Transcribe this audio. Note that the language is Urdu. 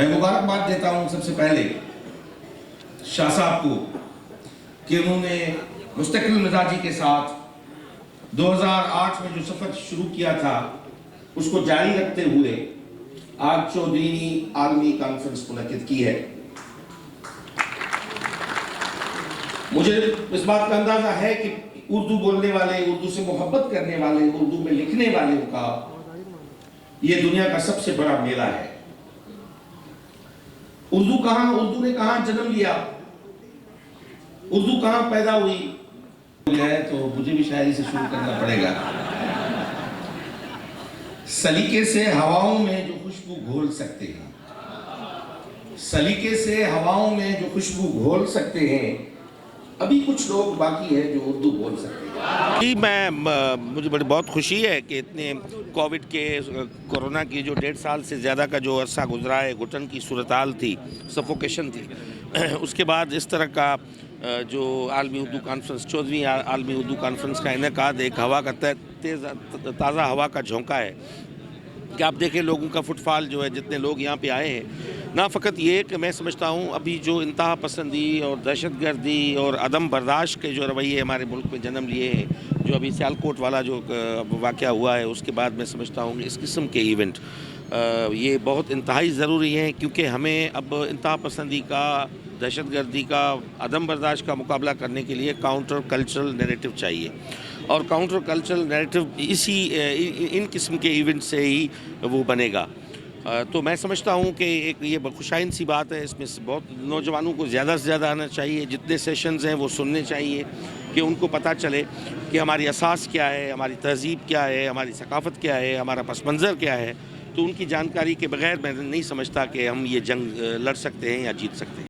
میں مبارکباد دیتا ہوں سب سے پہلے شاہ صاحب کو کہ انہوں نے مستقل مزاجی کے ساتھ 2008 میں جو سفر شروع کیا تھا اس کو جاری رکھتے ہوئے آج 14ویں عالمی کانفرنس منعقد کی ہے۔ مجھے اس بات کا اندازہ ہے کہ اردو بولنے والے، اردو سے محبت کرنے والے، اردو میں لکھنے والوں کا یہ دنیا کا سب سے بڑا میلہ ہے۔ اردو نے کہاں جنم لیا، اردو کہاں پیدا ہوئی ہے، تو مجھے بھی شاعری سے شروع کرنا پڑے گا۔ سلیقے سے ہواؤں میں جو خوشبو گھول سکتے ہیں، سلیقے سے ہواؤں میں جو خوشبو گھول سکتے ہیں، ابھی کچھ لوگ باقی ہیں جو اردو بول سکتے ہیں۔ جی مجھے بہت خوشی ہے کہ اتنے کووڈ کے، کورونا کی جو 1.5 سال سے زیادہ کا جو عرصہ گزرا ہے، گھٹن کی صورتحال تھی، سفوکیشن تھی، اس کے بعد اس طرح کا جو عالمی اردو کانفرنس، 14ویں عالمی اردو کانفرنس کا انعقاد ایک ہوا کا تازہ ہوا کا جھونکا ہے کہ آپ دیکھیں لوگوں کا فٹ فال جو ہے، جتنے لوگ یہاں پہ آئے ہیں، نہ فقط یہ کہ میں سمجھتا ہوں ابھی جو انتہا پسندی اور دہشت گردی اور عدم برداشت کے جو رویے ہمارے ملک میں جنم لیے ہیں، جو ابھی سیالکوٹ والا جو واقعہ ہوا ہے، اس کے بعد میں سمجھتا ہوں کہ اس قسم کے ایونٹ یہ بہت انتہائی ضروری ہیں، کیونکہ ہمیں اب انتہا پسندی کا، دہشت گردی کا، عدم برداشت کا مقابلہ کرنے کے لیے کاؤنٹر کلچرل نیریٹو چاہیے، اور کاؤنٹر کلچرل نیریٹو ان قسم کے ایونٹ سے ہی وہ بنے گا۔ تو میں سمجھتا ہوں کہ ایک یہ خوشائن سی بات ہے، اس میں بہت نوجوانوں کو زیادہ سے زیادہ آنا چاہیے، جتنے سیشنز ہیں وہ سننے چاہیے کہ ان کو پتہ چلے کہ ہماری اساس کیا ہے، ہماری تہذیب کیا ہے، ہماری ثقافت کیا ہے، ہمارا پس منظر کیا ہے۔ تو ان کی جانکاری کے بغیر میں نہیں سمجھتا کہ ہم یہ جنگ لڑ سکتے ہیں یا جیت سکتے ہیں۔